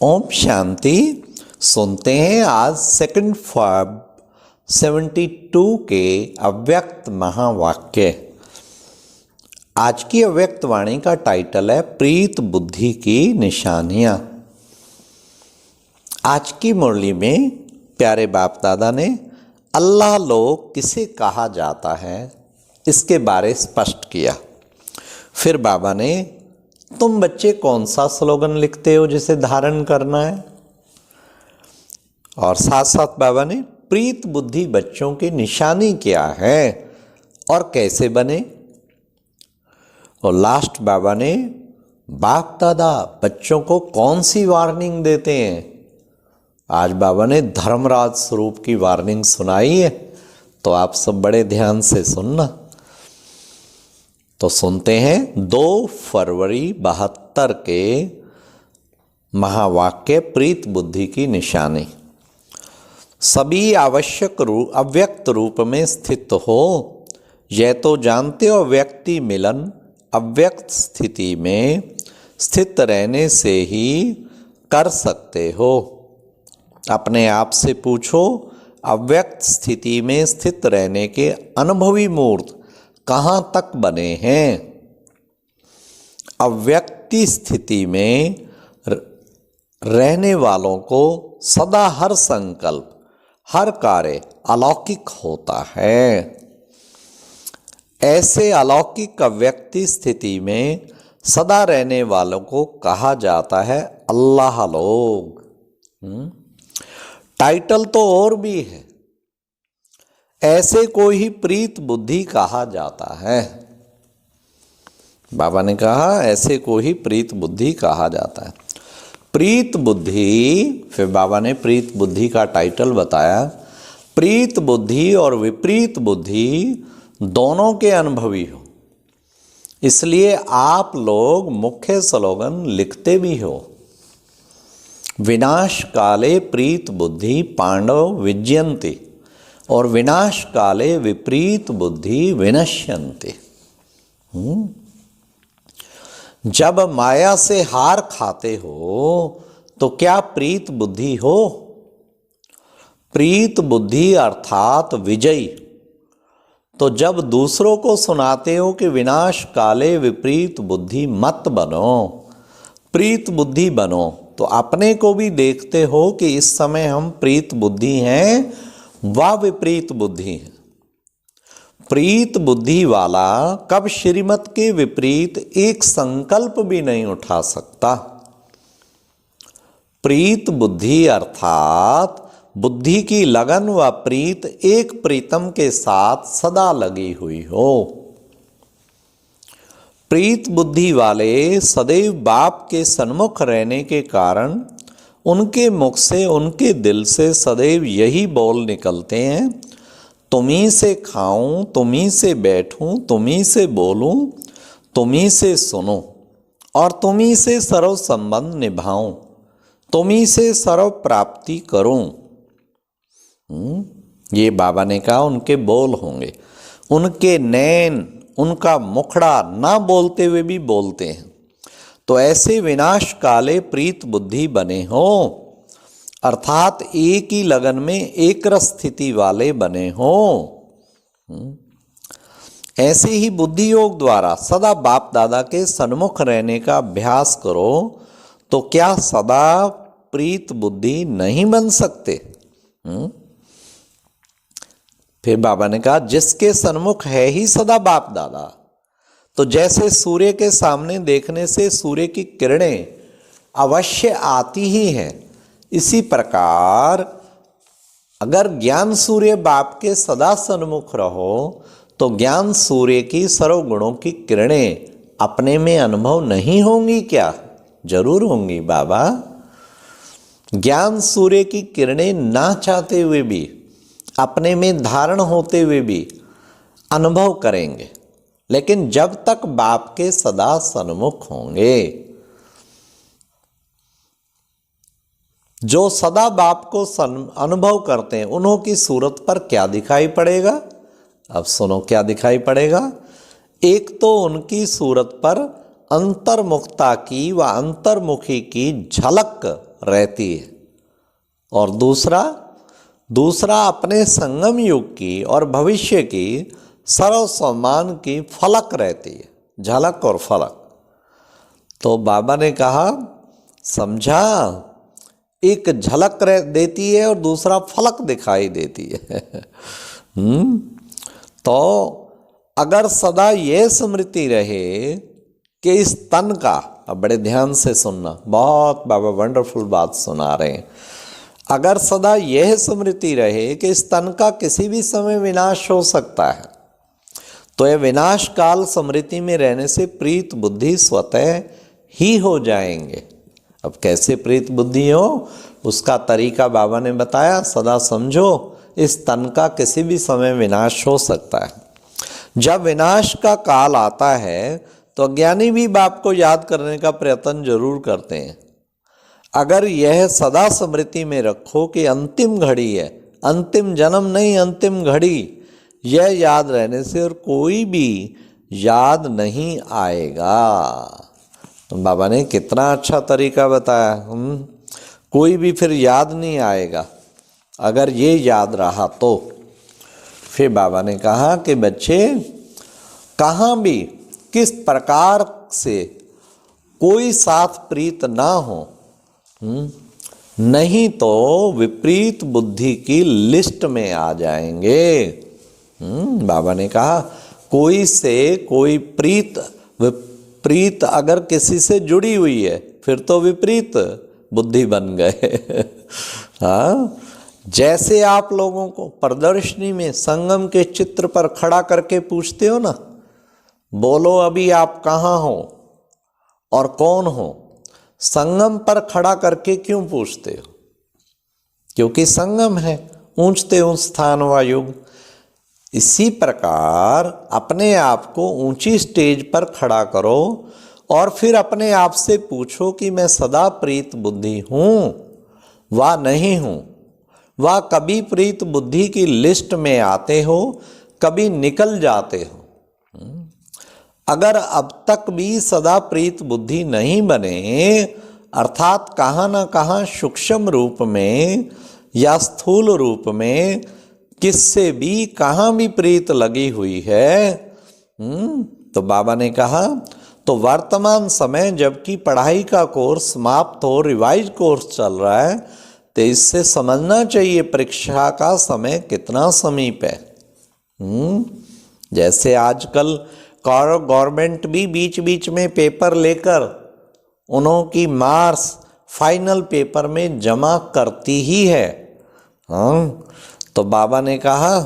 ओम शांति। सुनते हैं आज 2 फरवरी 72 के अव्यक्त महावाक्य। आज की अव्यक्त वाणी का टाइटल है प्रीत बुद्धि की निशानियां। आज की मुरली में प्यारे बाप दादा ने अल्लाह लोग किसे कहा जाता है इसके बारे स्पष्ट किया। फिर बाबा ने तुम बच्चे कौन सा स्लोगन लिखते हो जिसे धारण करना है, और साथ साथ बाबा ने प्रीत बुद्धि बच्चों की निशानी क्या है और कैसे बने। और लास्ट बाबा ने बाप दादा बच्चों को कौन सी वार्निंग देते हैं। आज बाबा ने धर्मराज स्वरूप की वार्निंग सुनाई है, तो आप सब बड़े ध्यान से सुनना। तो सुनते हैं 2 फरवरी 72 के महावाक्य प्रीत बुद्धि की निशानी। सभी आवश्यक अव्यक्त रूप में स्थित हो, यह तो जानते हो व्यक्ति मिलन अव्यक्त स्थिति में स्थित रहने से ही कर सकते हो। अपने आप से पूछो, अव्यक्त स्थिति में स्थित रहने के अनुभवी मूर्त कहाँ तक बने हैं। अव्यक्ति स्थिति में रहने वालों को सदा हर संकल्प हर कार्य अलौकिक होता है। ऐसे अलौकिक अव्यक्ति स्थिति में सदा रहने वालों को कहा जाता है अल्लाह लोग। टाइटल तो और भी है, ऐसे को ही प्रीत बुद्धि कहा जाता है। बाबा ने कहा ऐसे को ही प्रीत बुद्धि कहा जाता है। प्रीत बुद्धि, फिर बाबा ने प्रीत बुद्धि का टाइटल बताया। प्रीत बुद्धि और विपरीत बुद्धि दोनों के अनुभवी हो, इसलिए आप लोग मुख्य स्लोगन लिखते भी हो। विनाश काले प्रीत बुद्धि पांडव विजयन्ति और विनाश काले विपरीत बुद्धि विनश्यन्ति। जब माया से हार खाते हो तो क्या प्रीत बुद्धि हो। प्रीत बुद्धि अर्थात विजयी। तो जब दूसरों को सुनाते हो कि विनाश काले विपरीत बुद्धि मत बनो, प्रीत बुद्धि बनो, तो अपने को भी देखते हो कि इस समय हम प्रीत बुद्धि हैं व विपरीत बुद्धि है। प्रीत बुद्धि वाला कब श्रीमत के विपरीत एक संकल्प भी नहीं उठा सकता। प्रीत बुद्धि अर्थात बुद्धि की लगन व प्रीत एक प्रीतम के साथ सदा लगी हुई हो। प्रीत बुद्धि वाले सदैव बाप के सन्मुख रहने के कारण उनके मुख से उनके दिल से सदैव यही बोल निकलते हैं, तुम्ही से खाऊं, तुम्ही से बैठूं, तुम्ही से बोलूं, तुम्ही से सुनूं और तुम्ही से सर्व संबंध निभाऊं, तुम्ही से सर्व प्राप्ति करूं। ये बाबा ने कहा उनके बोल होंगे। उनके नैन, उनका मुखड़ा ना बोलते हुए भी बोलते हैं। तो ऐसे विनाश काले प्रीत बुद्धि बने हो, अर्थात एक ही लगन में एक रस स्थिति वाले बने हो। ऐसे ही बुद्धि योग द्वारा सदा बाप दादा के सन्मुख रहने का अभ्यास करो, तो क्या सदा प्रीत बुद्धि नहीं बन सकते। फिर बाबा ने कहा जिसके सन्मुख है ही सदा बाप दादा, तो जैसे सूर्य के सामने देखने से सूर्य की किरणें अवश्य आती ही हैं, इसी प्रकार अगर ज्ञान सूर्य बाप के सदा सन्मुख रहो तो ज्ञान सूर्य की सर्व गुणों की किरणें अपने में अनुभव नहीं होंगी क्या। जरूर होंगी बाबा। ज्ञान सूर्य की किरणें ना चाहते हुए भी अपने में धारण होते हुए भी अनुभव करेंगे, लेकिन जब तक बाप के सदा सन्मुख होंगे। जो सदा बाप को अनुभव करते हैं उन्हों की सूरत पर क्या दिखाई पड़ेगा। अब सुनो क्या दिखाई पड़ेगा। एक तो उनकी सूरत पर अंतर्मुखता की व अंतर्मुखी की झलक रहती है, और दूसरा अपने संगम युग की और भविष्य की सर्व सम्मान की फलक रहती है, झलक और फलक। तो बाबा ने कहा समझा, एक झलक देती है और दूसरा फलक दिखाई देती है। तो अगर सदा यह स्मृति रहे कि इस तन का, अब बड़े ध्यान से सुनना, बहुत बाबा वंडरफुल बात सुना रहे हैं, अगर सदा यह स्मृति रहे कि इस तन का किसी भी समय विनाश हो सकता है, तो यह विनाश काल स्मृति में रहने से प्रीत बुद्धि स्वतः ही हो जाएंगे। अब कैसे प्रीत बुद्धि हो उसका तरीका बाबा ने बताया। सदा समझो इस तन का किसी भी समय विनाश हो सकता है। जब विनाश का काल आता है तो अज्ञानी भी बाप को याद करने का प्रयत्न जरूर करते हैं। अगर यह सदा स्मृति में रखो कि अंतिम घड़ी है, अंतिम जन्म नहीं, अंतिम घड़ी, यह याद रहने से और कोई भी याद नहीं आएगा। तो बाबा ने कितना अच्छा तरीका बताया। कोई भी फिर याद नहीं आएगा अगर ये याद रहा तो। फिर बाबा ने कहा कि बच्चे कहाँ भी किस प्रकार से कोई साथ प्रीत ना हो, नहीं तो विपरीत बुद्धि की लिस्ट में आ जाएंगे। बाबा ने कहा कोई से कोई विपरीत अगर किसी से जुड़ी हुई है फिर तो विपरीत बुद्धि बन गए। हाँ, जैसे आप लोगों को प्रदर्शनी में संगम के चित्र पर खड़ा करके पूछते हो ना, बोलो अभी आप कहाँ हो और कौन हो। संगम पर खड़ा करके क्यों पूछते हो? क्योंकि संगम है, ऊंचते ऊंच स्थान व युग। इसी प्रकार अपने आप को ऊंची स्टेज पर खड़ा करो और फिर अपने आप से पूछो कि मैं सदा प्रीत बुद्धि हूँ व नहीं हूँ। व कभी प्रीत बुद्धि की लिस्ट में आते हो, कभी निकल जाते हो। अगर अब तक भी सदा प्रीत बुद्धि नहीं बने, अर्थात कहाँ न कहाँ सूक्ष्म रूप में या स्थूल रूप में किससे भी कहाँ भी प्रीत लगी हुई है, तो बाबा ने कहा तो वर्तमान समय जबकि पढ़ाई का कोर्स समाप्त हो, रिवाइज कोर्स चल रहा है, तो इससे समझना चाहिए परीक्षा का समय कितना समीप है। जैसे आजकल गवर्नमेंट भी बीच बीच में पेपर लेकर उन्हों की मार्क्स फाइनल पेपर में जमा करती ही है। तो बाबा ने कहा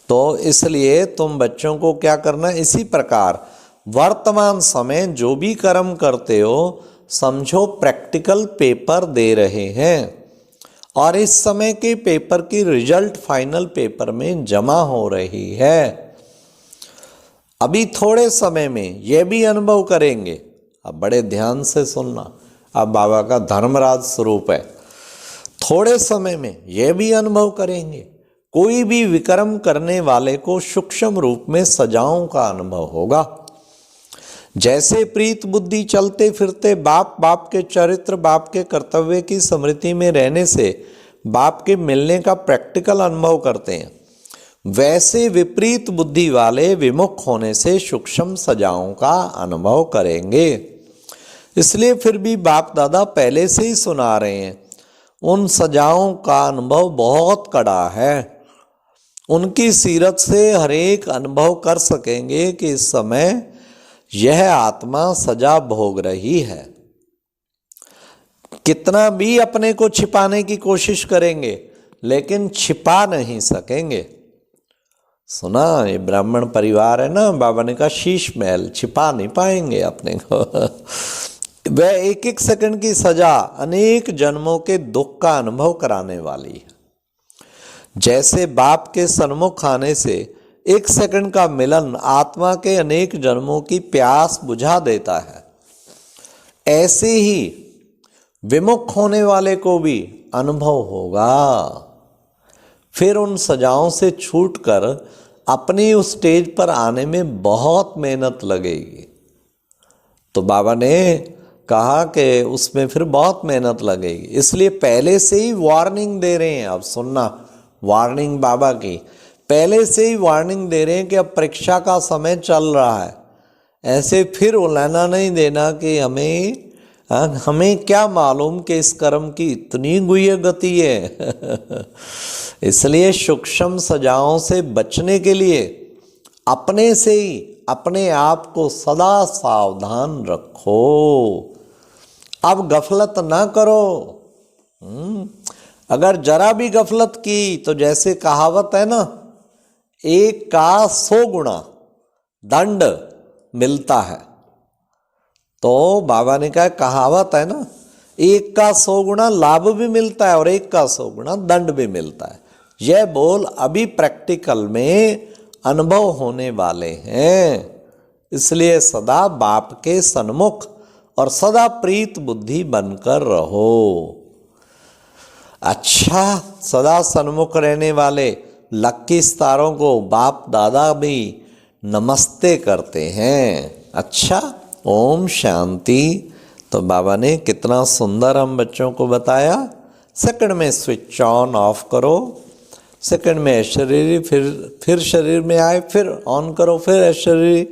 तो इसलिए तुम बच्चों को क्या करना, इसी प्रकार वर्तमान समय जो भी कर्म करते हो समझो प्रैक्टिकल पेपर दे रहे हैं और इस समय के पेपर की रिजल्ट फाइनल पेपर में जमा हो रही है। अभी थोड़े समय में यह भी अनुभव करेंगे, अब बड़े ध्यान से सुनना, अब बाबा का धर्मराज स्वरूप है। थोड़े समय में यह भी अनुभव करेंगे, कोई भी विक्रम करने वाले को सूक्ष्म रूप में सजाओं का अनुभव होगा। जैसे प्रीत बुद्धि चलते फिरते बाप के चरित्र, बाप के कर्तव्य की स्मृति में रहने से बाप के मिलने का प्रैक्टिकल अनुभव करते हैं, वैसे विपरीत बुद्धि वाले विमुख होने से सूक्ष्म सजाओं का अनुभव करेंगे। इसलिए फिर भी बाप दादा पहले से ही सुना रहे हैं, उन सजाओं का अनुभव बहुत कड़ा है। उनकी सीरत से हर एक अनुभव कर सकेंगे कि इस समय यह आत्मा सजा भोग रही है। कितना भी अपने को छिपाने की कोशिश करेंगे लेकिन छिपा नहीं सकेंगे। सुना, ये ब्राह्मण परिवार है ना, बाबा ने कहा शीश महल, छिपा नहीं पाएंगे अपने को। वह एक एक सेकंड की सजा अनेक जन्मों के दुख का अनुभव कराने वाली है। जैसे बाप के सन्मुख आने से एक सेकंड का मिलन आत्मा के अनेक जन्मों की प्यास बुझा देता है, ऐसे ही विमुख होने वाले को भी अनुभव होगा। फिर उन सजाओं से छूटकर अपनी उस स्टेज पर आने में बहुत मेहनत लगेगी। तो बाबा ने कहा कि उसमें फिर बहुत मेहनत लगेगी, इसलिए पहले से ही वार्निंग दे रहे हैं। अब सुनना वार्निंग बाबा की, पहले से ही वार्निंग दे रहे हैं कि अब परीक्षा का समय चल रहा है, ऐसे फिर उलाना नहीं देना कि हमें क्या मालूम कि इस कर्म की इतनी गुह्य गति है। इसलिए सूक्ष्म सजाओं से बचने के लिए अपने से ही अपने आप को सदा सावधान रखो। अब गफलत ना करो। अगर जरा भी गफलत की तो जैसे कहावत है ना, 1 का 100 गुना दंड मिलता है। तो बाबा ने कहा, कहावत है ना, 1 का 100 गुना लाभ भी मिलता है और 1 का 100 गुना दंड भी मिलता है। यह बोल अभी प्रैक्टिकल में अनुभव होने वाले हैं। इसलिए सदा बाप के सन्मुख और सदा प्रीत बुद्धि बनकर रहो। अच्छा, सदा सन्मुख रहने वाले लक्की स्टारों को बाप दादा भी नमस्ते करते हैं। अच्छा, ओम शांति। तो बाबा ने कितना सुंदर हम बच्चों को बताया। सेकंड में स्विच ऑन ऑफ करो, सेकंड में अशरीरी, फिर शरीर में आए, फिर ऑन करो, फिर अशरीरी।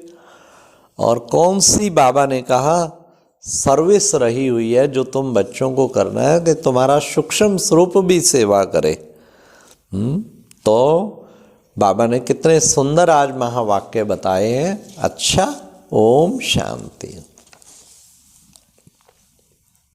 और कौन सी बाबा ने कहा सर्विस रही हुई है जो तुम बच्चों को करना है कि तुम्हारा सूक्ष्म स्वरूप भी सेवा करे। तो बाबा ने कितने सुंदर आज महावाक्य बताए हैं। अच्छा, ओम शांति।